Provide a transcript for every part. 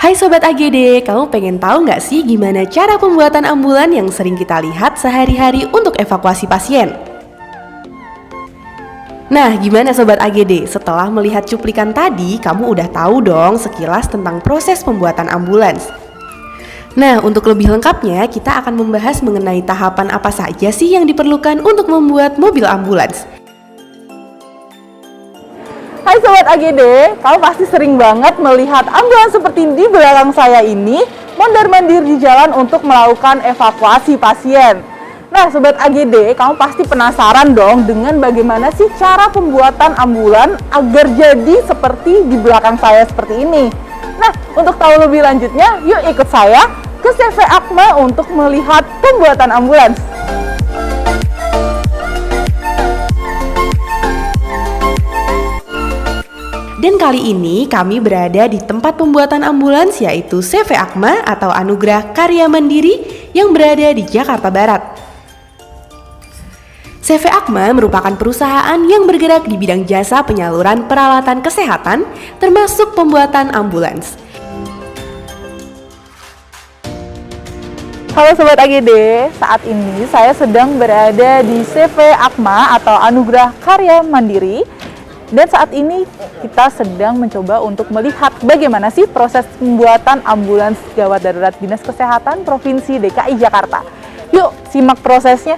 Hai Sobat AGD, kamu pengen tahu nggak sih gimana cara pembuatan ambulan yang sering kita lihat sehari-hari untuk evakuasi pasien? Nah, gimana Sobat AGD? Setelah melihat cuplikan tadi, kamu udah tahu dong sekilas tentang proses pembuatan ambulans. Nah, untuk lebih lengkapnya, kita akan membahas mengenai tahapan apa saja sih yang diperlukan untuk membuat mobil ambulans. Hai Sobat AGD, kamu pasti sering banget melihat ambulans seperti di belakang saya ini mondar-mandir di jalan untuk melakukan evakuasi pasien. Nah Sobat AGD, kamu pasti penasaran dong dengan bagaimana sih cara pembuatan ambulan agar jadi seperti di belakang saya seperti ini. Nah, untuk tahu lebih lanjutnya, yuk ikut saya ke CV Akma untuk melihat pembuatan ambulans. Dan kali ini kami berada di tempat pembuatan ambulans yaitu CV Akma atau Anugerah Karya Mandiri yang berada di Jakarta Barat. CV Akma merupakan perusahaan yang bergerak di bidang jasa penyaluran peralatan kesehatan termasuk pembuatan ambulans. Halo Sobat AGD, saat ini saya sedang berada di CV Akma atau Anugerah Karya Mandiri. Dan saat ini kita sedang mencoba untuk melihat bagaimana sih proses pembuatan ambulans gawat darurat Dinas Kesehatan Provinsi DKI Jakarta. Yuk simak prosesnya.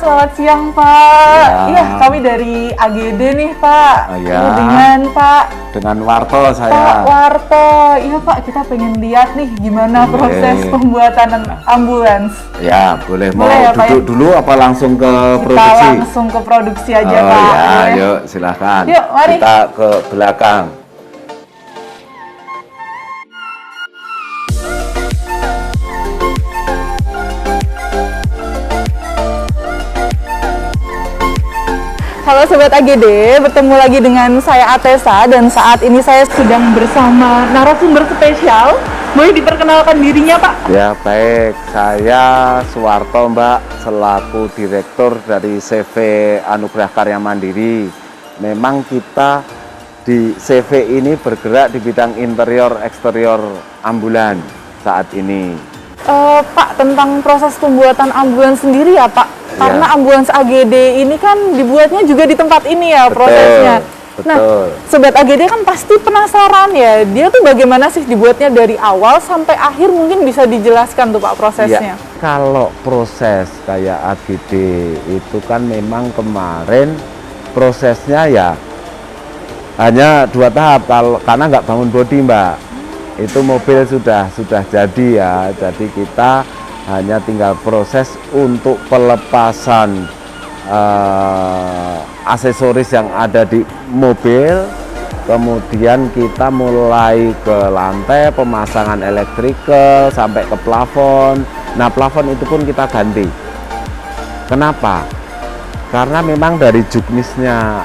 Selamat siang Pak. Iya, kami dari AGD nih Pak. Dengan Pak. Dengan Warto saya. Pak Warto. Iya Pak, kita pengen lihat nih gimana proses pembuatan ambulans. Ya, boleh. Mau Boleh ya, Pak, duduk dulu apa langsung ke produksi? Kita langsung ke produksi aja Oh Pak. ya, Boleh? yuk silahkan. Yuk, mari. Kita ke belakang. Halo Sobat AGD, bertemu lagi dengan saya Atesa dan saat ini saya sedang bersama narasumber spesial. Boleh diperkenalkan dirinya Pak? Ya baik, saya Suwarto Mbak, selaku Direktur dari CV Anugerah Karya Mandiri. Memang kita di CV ini bergerak di bidang interior eksterior ambulan saat ini. Pak, tentang proses pembuatan ambulans sendiri ya Pak? Karena ambulans AGD ini kan dibuatnya juga di tempat ini ya prosesnya. Betul. Nah, Sobat AGD kan pasti penasaran ya, dia tuh bagaimana sih dibuatnya dari awal sampai akhir, mungkin bisa dijelaskan tuh Pak prosesnya. Ya, kalau proses kayak AGD itu kan memang kemarin prosesnya ya hanya 2 tahap karena nggak bangun bodi Mbak. Itu mobil sudah jadi ya, jadi kita hanya tinggal proses untuk pelepasan aksesoris yang ada di mobil, kemudian kita mulai ke lantai, pemasangan elektrikal sampai ke plafon. Nah plafon itu pun kita ganti. Kenapa? Karena memang dari juknisnya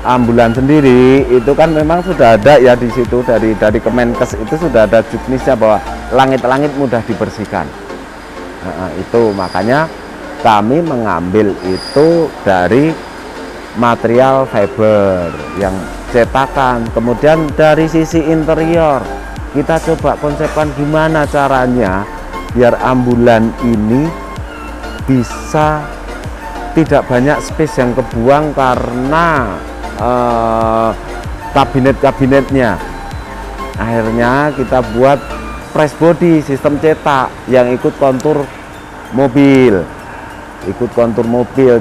ambulan sendiri itu kan memang sudah ada ya di situ, dari Kemenkes itu sudah ada juknisnya bahwa langit-langit mudah dibersihkan. Nah, itu makanya kami mengambil itu dari material fiber yang cetakan. Kemudian dari sisi interior kita coba konsepkan gimana caranya biar ambulan ini bisa tidak banyak space yang kebuang karena kabinet-kabinetnya. Akhirnya kita buat press body sistem cetak yang ikut kontur mobil,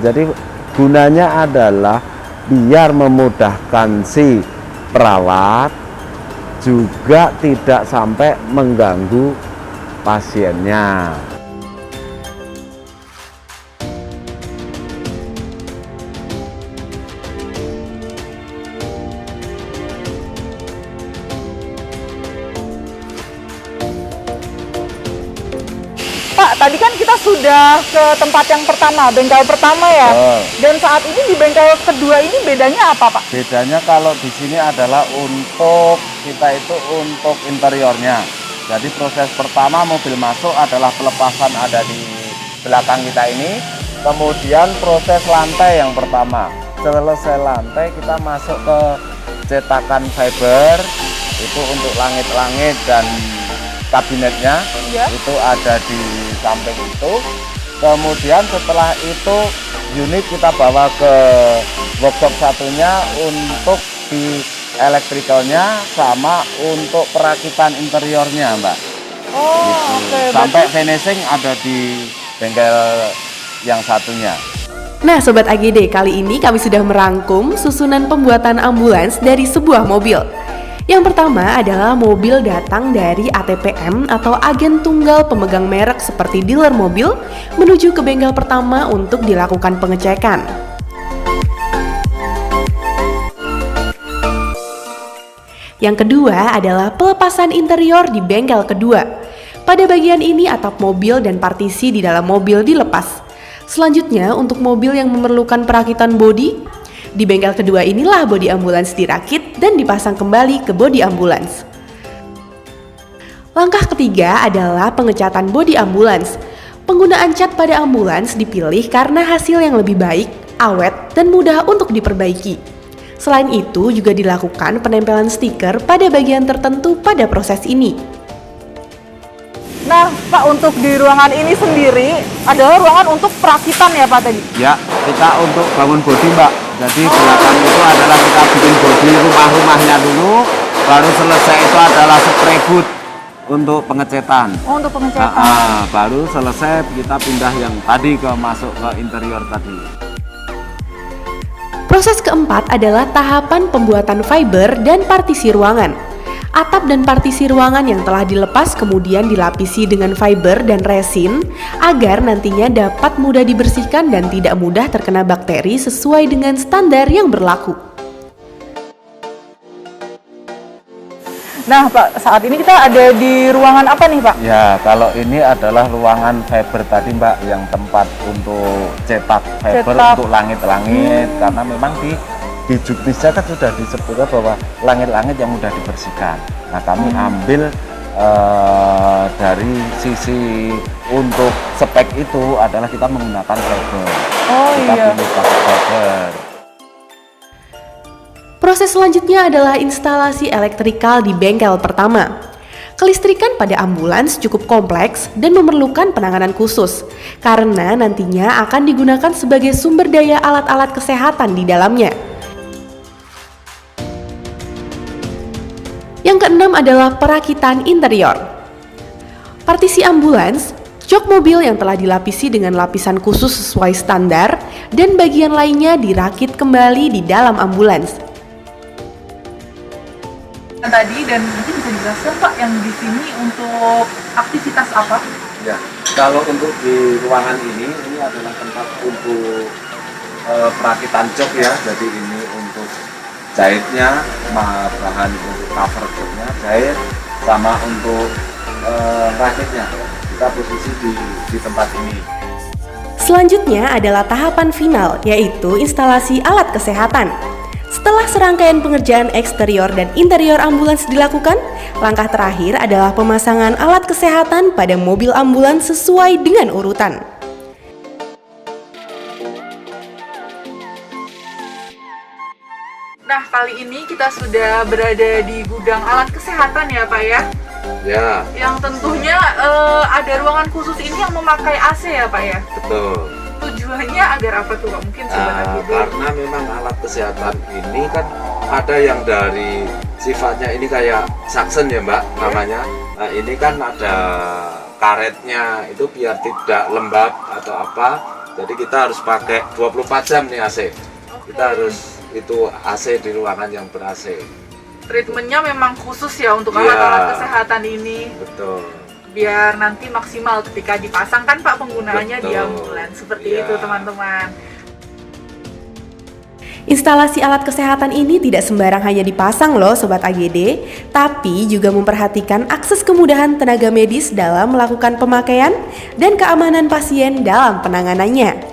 jadi gunanya adalah biar memudahkan si perawat juga tidak sampai mengganggu pasiennya. Tadi kan kita sudah ke tempat yang pertama, bengkel pertama ya. Dan saat ini di bengkel kedua ini bedanya apa Pak? Bedanya kalau di sini adalah untuk kita itu untuk interiornya. Jadi proses pertama mobil masuk adalah pelepasan ada di belakang kita ini. Kemudian proses lantai yang pertama. Selesai lantai kita masuk ke cetakan fiber. Itu untuk langit-langit dan kabinetnya. Iya. Itu ada di samping itu. Kemudian setelah itu unit kita bawa ke workshop satunya untuk di elektrikalnya sama untuk perakitan interiornya, Mbak. Oh, Gitu. oke. Sampai finishing ada di bengkel yang satunya. Nah Sobat AGD, kali ini kami sudah merangkum susunan pembuatan ambulans dari sebuah mobil. Yang pertama adalah mobil datang dari ATPM atau agen tunggal pemegang merek seperti dealer mobil menuju ke bengkel pertama untuk dilakukan pengecekan. Yang kedua adalah pelepasan interior di bengkel kedua. Pada bagian ini atap mobil dan partisi di dalam mobil dilepas. Selanjutnya untuk mobil yang memerlukan perakitan bodi, di bengkel kedua inilah bodi ambulans dirakit dan dipasang kembali ke bodi ambulans. Langkah ketiga adalah pengecatan bodi ambulans. Penggunaan cat pada ambulans dipilih karena hasil yang lebih baik, awet, dan mudah untuk diperbaiki. Selain itu juga dilakukan penempelan stiker pada bagian tertentu pada proses ini. Nah, Pak, untuk di ruangan ini sendiri adalah ruangan untuk perakitan ya, Pak tadi? Ya, kita untuk bangun bodi, Mbak. Jadi belakang itu adalah kita bikin bodi rumah-rumahnya dulu, baru selesai itu adalah spray boot untuk pengecetan. Oh, untuk pengecetan. Baru selesai kita pindah yang tadi ke masuk ke interior tadi. Proses keempat adalah tahapan pembuatan fiber dan partisi ruangan. Atap dan partisi ruangan yang telah dilepas kemudian dilapisi dengan fiber dan resin agar nantinya dapat mudah dibersihkan dan tidak mudah terkena bakteri sesuai dengan standar yang berlaku. Nah, Pak, saat ini kita ada di ruangan apa nih, Pak? Ya, kalau ini adalah ruangan fiber tadi, Mbak, yang tempat untuk cetak fiber Cetak. untuk langit-langit, karena memang di juknisnya kan sudah disebutkan bahwa langit-langit yang mudah dibersihkan. Nah, kami ambil dari sisi untuk spek itu adalah kita menggunakan fiber. Oh, Kita iya. pilih pakai fiber. Proses selanjutnya adalah instalasi elektrikal di bengkel pertama. Kelistrikan pada ambulans cukup kompleks dan memerlukan penanganan khusus, karena nantinya akan digunakan sebagai sumber daya alat-alat kesehatan di dalamnya. Yang keenam adalah perakitan interior. Partisi ambulans, jok mobil yang telah dilapisi dengan lapisan khusus sesuai standar, dan bagian lainnya dirakit kembali di dalam ambulans. Tadi dan mungkin bisa dijelaskan, Pak, yang di sini untuk aktivitas apa? Ya, kalau untuk di ruangan ini adalah tempat untuk perakitan jok ya. Jadi ini untuk jahitnya, bahan untuk cover joknya, jahit, sama untuk rakitnya. Kita posisi di tempat ini. Selanjutnya adalah tahapan final, yaitu instalasi alat kesehatan. Setelah serangkaian pengerjaan eksterior dan interior ambulans dilakukan, langkah terakhir adalah pemasangan alat kesehatan pada mobil ambulans sesuai dengan urutan. Nah, kali ini kita sudah berada di gudang alat kesehatan ya, Pak ya? Ya, Yang tentunya ada ruangan khusus ini yang memakai AC ya, Pak ya? betul. Tujuannya agar apa tuh, Pak? Mungkin Sobat AGD. Karena memang alat kesehatan ini kan ada yang dari sifatnya ini kayak suction ya, Mbak, namanya. Nah, ini kan ada karetnya itu biar tidak lembab atau apa. Jadi kita harus pakai 24 jam nih AC. Kita harus itu AC di ruangan yang ber-AC. Treatmentnya memang khusus ya untuk Iya. alat-alat kesehatan ini. Betul. Biar nanti maksimal ketika dipasang kan, Pak, penggunaannya di Betul. ambulans. Seperti Iya. itu, teman-teman. Instalasi alat kesehatan ini tidak sembarang hanya dipasang loh Sobat AGD, tapi juga memperhatikan akses kemudahan tenaga medis dalam melakukan pemakaian dan keamanan pasien dalam penanganannya.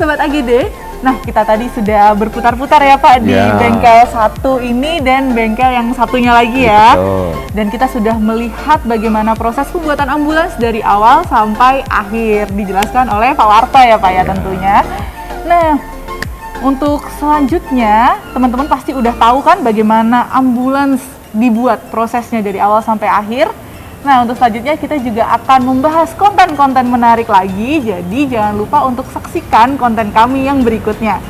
Sobat AGD, nah kita tadi sudah berputar-putar ya Pak di Ya. bengkel satu ini dan bengkel yang satunya lagi ya. Betul. Dan kita sudah melihat bagaimana proses pembuatan ambulans dari awal sampai akhir, dijelaskan oleh Pak Warto ya Pak ya tentunya. Nah, untuk selanjutnya teman-teman pasti udah tahu kan bagaimana ambulans dibuat prosesnya dari awal sampai akhir. Nah, untuk selanjutnya kita juga akan membahas konten-konten menarik lagi, jadi jangan lupa untuk saksikan konten kami yang berikutnya.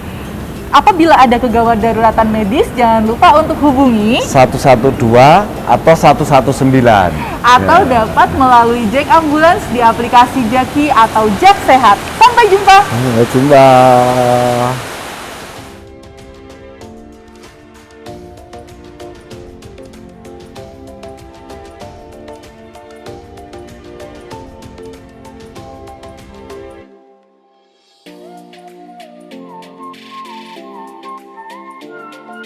Apabila ada kegawat daruratan medis, jangan lupa untuk hubungi 112 atau 119. atau Ya. dapat melalui Jack Ambulans di aplikasi Jaki atau Jack Sehat. Sampai jumpa! Sampai jumpa.